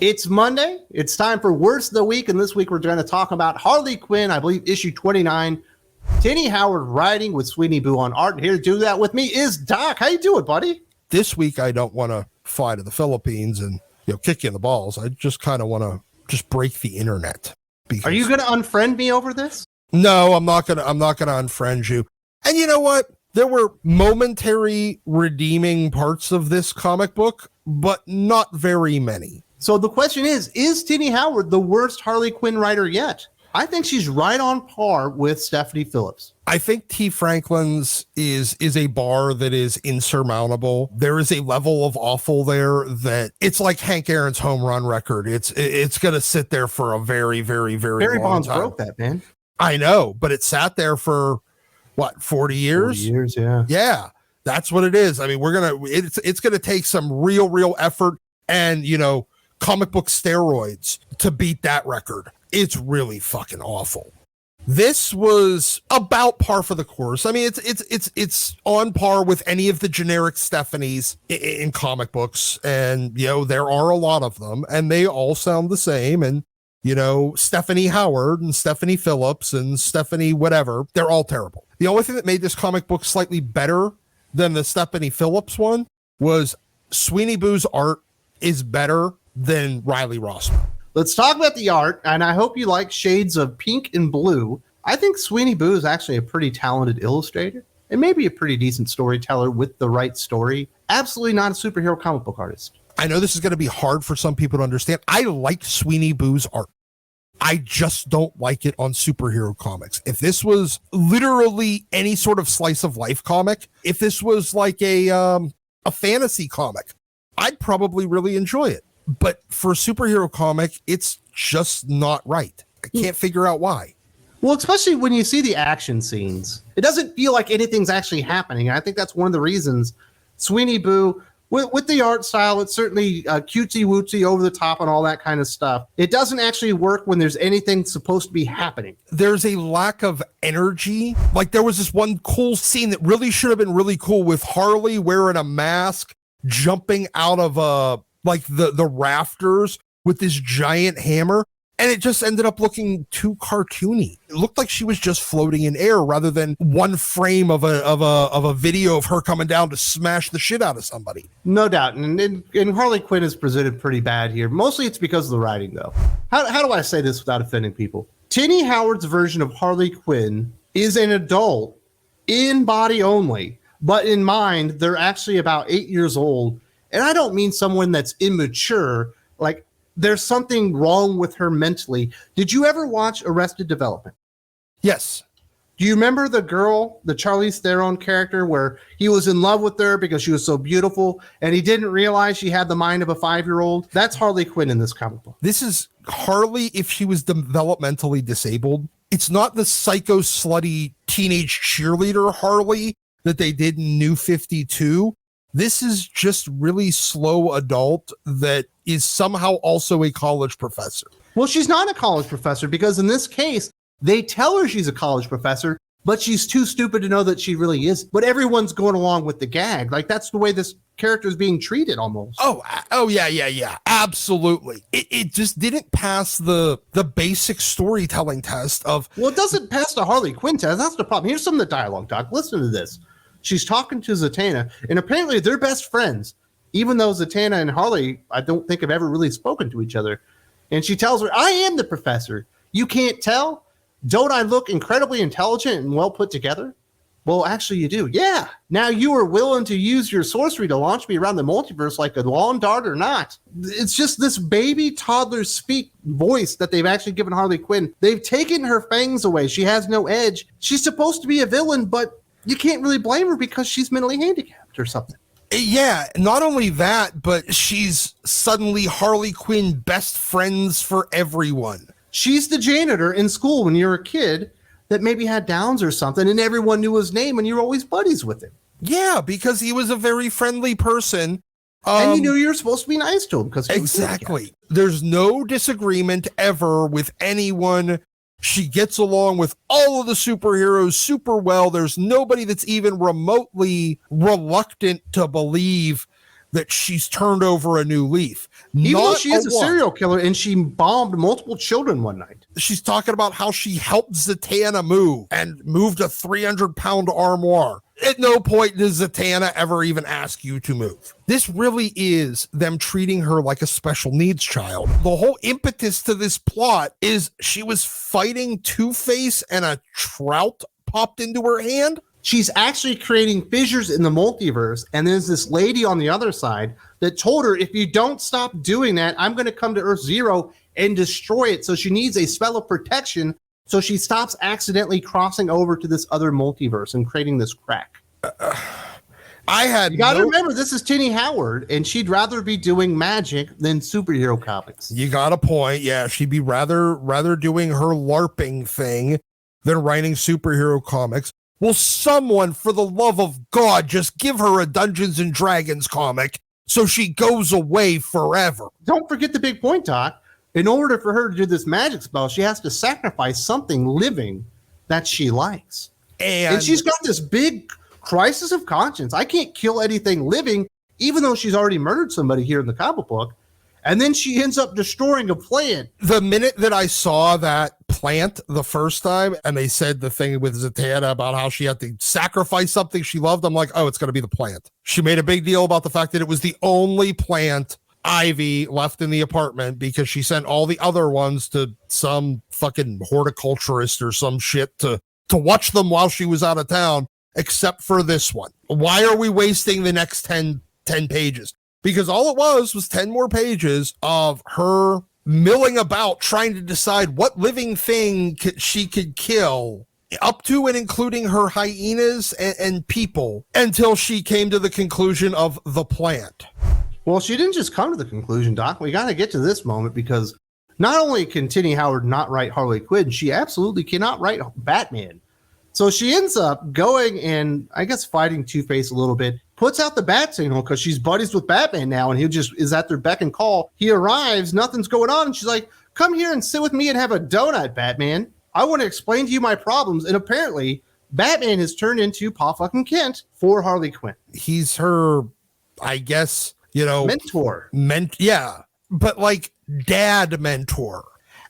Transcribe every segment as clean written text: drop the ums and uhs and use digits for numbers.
It's Monday. It's time for Worst of the Week, and this week we're going to talk about Harley Quinn, I believe issue 29. Tini Howard writing with Sweeney Boo on art. Here to do that with me is Doc. How you doing, buddy? This week I don't want to fly to the Philippines and kick you in the balls. I just kind of want to just break the internet. Are you going to unfriend me over this? No, I'm not gonna unfriend you. And you know what? There were momentary redeeming parts of this comic book, but not very many. So the question is Tini Howard the worst Harley Quinn writer yet? I think she's right on par with Stephanie Phillips. I think T. Franklin's is a bar that is insurmountable. There is a level of awful there that it's like Hank Aaron's home run record. It's going to sit there for a very, very, very Barry long Bonds time. broke that, man. I know, but it sat there for what, 40 years? 40 years, yeah. Yeah, that's what it is. I mean, it's going to take some real effort and, comic book steroids to beat that record. It's really fucking awful. This was about par for the course. I mean, it's on par with any of the generic Stephanies in comic books, and there are a lot of them, and they all sound the same. And Stephanie Howard and Stephanie Phillips and Stephanie whatever, they're all terrible. The only thing that made this comic book slightly better than the Stephanie Phillips one was Sweeney Boo's art is better than Riley Rossman. Let's talk about the art, and I hope you like shades of pink and blue. I think Sweeney Boo is actually a pretty talented illustrator and maybe a pretty decent storyteller with the right story. Absolutely not a superhero comic book artist. I know this is going to be hard for some people to understand. I like Sweeney Boo's art. I just don't like it on superhero comics. If this was literally any sort of slice of life comic, if this was like a fantasy comic, I'd probably really enjoy it. But for a superhero comic, it's just not right. I can't figure out why. Well, especially when you see the action scenes, it doesn't feel like anything's actually happening. I think that's one of the reasons Sweeney Boo, with the art style, it's certainly cutesy-wootsy, over the top and all that kind of stuff. It doesn't actually work when there's anything supposed to be happening. There's a lack of energy. Like there was this one cool scene that really should have been really cool with Harley wearing a mask, jumping out of the rafters with this giant hammer, and it just ended up looking too cartoony. It looked like she was just floating in air rather than one frame of a video of her coming down to smash the shit out of somebody. No doubt, and Harley Quinn is presented pretty bad here. Mostly it's because of the writing, though. How do I say this without offending people? Tini Howard's version of Harley Quinn is an adult in body only, but in mind they're actually about 8 years old. And I don't mean someone that's immature, like there's something wrong with her mentally. Did you ever watch Arrested Development? Yes. Do you remember the girl, the Charlize Theron character, where he was in love with her because she was so beautiful and he didn't realize she had the mind of a 5-year-old? That's Harley Quinn in this comic book. This is Harley if she was developmentally disabled. It's not the psycho slutty teenage cheerleader Harley that they did in New 52. This is just really slow adult that is somehow also a college professor. Well, she's not a college professor because in this case, they tell her she's a college professor, but she's too stupid to know that she really is. But everyone's going along with the gag. Like that's the way this character is being treated almost. Oh yeah. Absolutely. It just didn't pass the basic storytelling test of. Well, it doesn't pass the Harley Quinn test. That's the problem. Here's some of the dialogue, Doc. Listen to this. She's talking to Zatanna, and apparently they're best friends, even though Zatanna and Harley, I don't think have ever really spoken to each other. And she tells her, I am the professor. You can't tell? Don't I look incredibly intelligent and well put together? Well, actually you do. Yeah. Now you are willing to use your sorcery to launch me around the multiverse like a lawn dart or not. It's just this baby toddler speak voice that they've actually given Harley Quinn. They've taken her fangs away. She has no edge. She's supposed to be a villain, but you can't really blame her because she's mentally handicapped or something. Yeah, not only that, but she's suddenly Harley Quinn best friends for everyone. She's the janitor in school when you were a kid that maybe had Downs or something, and everyone knew his name and you were always buddies with him. Yeah, because he was a very friendly person. And you knew you were supposed to be nice to him. Because exactly. There's no disagreement ever with anyone. She gets along with all of the superheroes super well. There's nobody that's even remotely reluctant to believe that she's turned over a new leaf. Even though she is a serial killer and she bombed multiple children one night. She's talking about how she helped Zatanna move and moved a 300-pound armoire. At no point does Zatanna ever even ask you to move. This really is them treating her like a special needs child. The whole impetus to this plot is she was fighting Two-Face and a trout popped into her hand. She's actually creating fissures in the multiverse, and there's this lady on the other side that told her, if you don't stop doing that, I'm going to come to Earth Zero and destroy it. So she needs a spell of protection so she stops accidentally crossing over to this other multiverse and creating this crack. You got to remember, this is Tini Howard, and she'd rather be doing magic than superhero comics. You got a point. Yeah, she'd be rather doing her LARPing thing than writing superhero comics. Will someone, for the love of God, just give her a Dungeons and Dragons comic so she goes away forever? Don't forget the big point, Doc. In order for her to do this magic spell, she has to sacrifice something living that she likes. And she's got this big crisis of conscience. I can't kill anything living, even though she's already murdered somebody here in the comic book. And then she ends up destroying a plant. The minute that I saw that plant the first time, and they said the thing with Zatanna about how she had to sacrifice something she loved, I'm like, oh, it's going to be the plant. She made a big deal about the fact that it was the only plant Ivy left in the apartment because she sent all the other ones to some fucking horticulturist or some shit to watch them while she was out of town, except for this one. Why are we wasting the next 10 pages? Because all it was 10 more pages of her milling about trying to decide what living thing she could kill, up to and including her hyenas and people, until she came to the conclusion of the plant. Well, she didn't just come to the conclusion, Doc. We got to get to this moment, because not only can Tini Howard not write Harley Quinn, she absolutely cannot write Batman. So she ends up going and, I guess, fighting Two-Face a little bit, puts out the bat signal because she's buddies with Batman now, and he just is at their beck and call. He arrives, nothing's going on, and she's like, come here and sit with me and have a donut, Batman. I want to explain to you my problems. And apparently, Batman has turned into Pa fucking Kent for Harley Quinn. He's her, I guess, mentor. Yeah, but like dad mentor.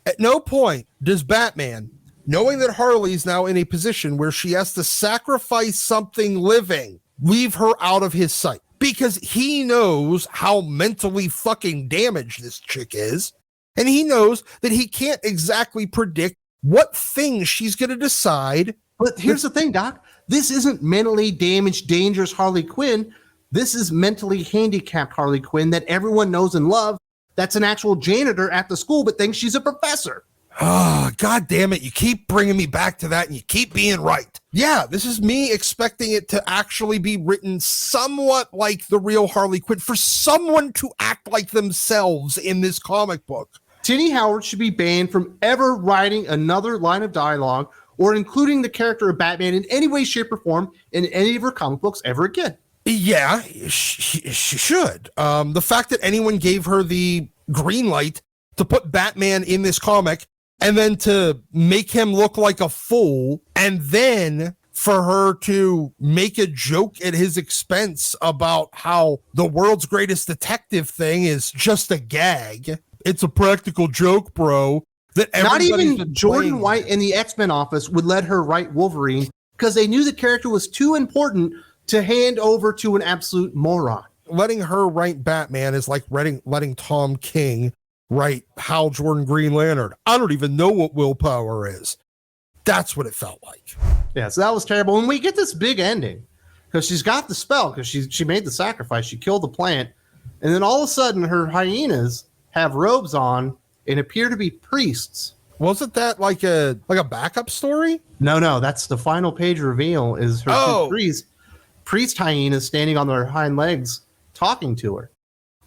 At no point does Batman, knowing that Harley's now in a position where she has to sacrifice something living, leave her out of his sight, because he knows how mentally fucking damaged this chick is. And he knows that he can't exactly predict what thing she's going to decide. But here's the thing, Doc. This isn't mentally damaged, dangerous Harley Quinn. This is mentally handicapped Harley Quinn that everyone knows and loves. That's an actual janitor at the school, but thinks she's a professor. Oh, God damn it. You keep bringing me back to that and you keep being right. Yeah, this is me expecting it to actually be written somewhat like the real Harley Quinn, for someone to act like themselves in this comic book. Tini Howard should be banned from ever writing another line of dialogue or including the character of Batman in any way, shape, or form in any of her comic books ever again. Yeah, she should. The fact that anyone gave her the green light to put Batman in this comic and then to make him look like a fool, and then for her to make a joke at his expense about how the world's greatest detective thing is just a gag. It's a practical joke, bro. That not even Jordan White in the X-Men office would let her write Wolverine because they knew the character was too important to hand over to an absolute moron. Letting her write Batman is like letting Tom King write Hal Jordan Green Lantern. I don't even know what willpower is. That's what it felt like. Yeah, so that was terrible. And we get this big ending because she's got the spell because she made the sacrifice. She killed the plant. And then all of a sudden her hyenas have robes on and appear to be priests. Wasn't that like a backup story? No, that's the final page reveal is her two priest hyenas standing on their hind legs talking to her.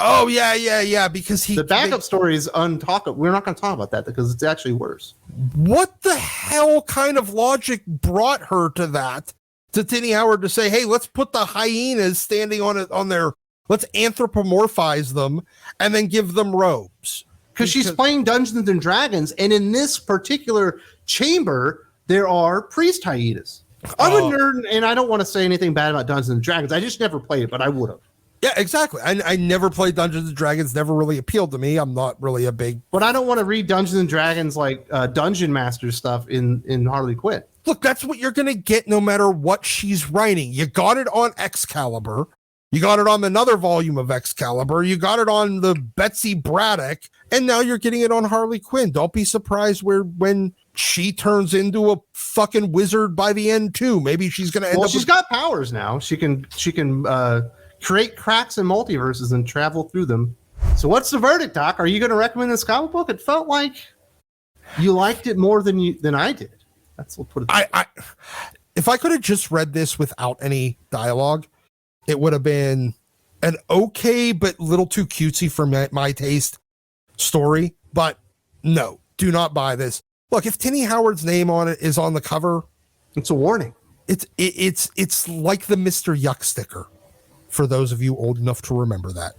Oh, yeah, because the backup story is untalkable. We're not going to talk about that because it's actually worse. What the hell kind of logic brought her to that? To Tini Howard to say, hey, let's put the hyenas standing on their, let's anthropomorphize them and then give them robes. Because she's playing Dungeons and Dragons, and in this particular chamber, there are priest hyenas. I'm a nerd, and I don't want to say anything bad about Dungeons and Dragons. I just never played it, but I would have. Yeah, exactly. I never played Dungeons and Dragons. Never really appealed to me. I'm not really a big. But I don't want to read Dungeons and Dragons like Dungeon Master stuff in Harley Quinn. Look, that's what you're gonna get no matter what she's writing. You got it on Excalibur. You got it on another volume of Excalibur. You got it on the Betsy Braddock, and now you're getting it on Harley Quinn. Don't be surprised when she turns into a fucking wizard by the end too. Maybe she's gonna end up. Well, she's got powers now. She can create cracks in multiverses and travel through them. So what's the verdict, Doc? Are you going to recommend this comic book? It felt like you liked it more than I did. That's what put it. If I could have just read this without any dialogue, it would have been an okay but little too cutesy for my taste story. But no, do not buy this. Look, if Tini Howard's name on it is on the cover, it's a warning. It's like the Mr. Yuck sticker. For those of you old enough to remember that.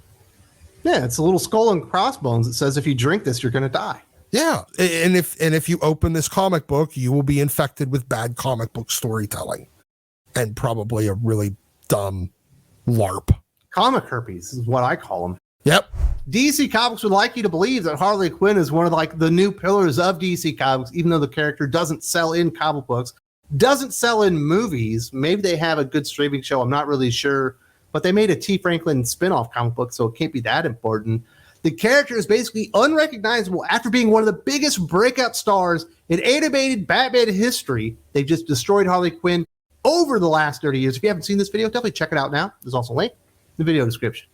Yeah, it's a little skull and crossbones that says if you drink this, you're going to die. Yeah, and if you open this comic book, you will be infected with bad comic book storytelling and probably a really dumb LARP. Comic herpes is what I call them. Yep. DC Comics would like you to believe that Harley Quinn is one of the new pillars of DC Comics, even though the character doesn't sell in comic books, doesn't sell in movies. Maybe they have a good streaming show. I'm not really sure. But they made a T. Franklin spinoff comic book, so it can't be that important. The character is basically unrecognizable after being one of the biggest breakout stars in animated Batman history. They've just destroyed Harley Quinn over the last 30 years. If you haven't seen this video, definitely check it out now. There's also a link in the video description.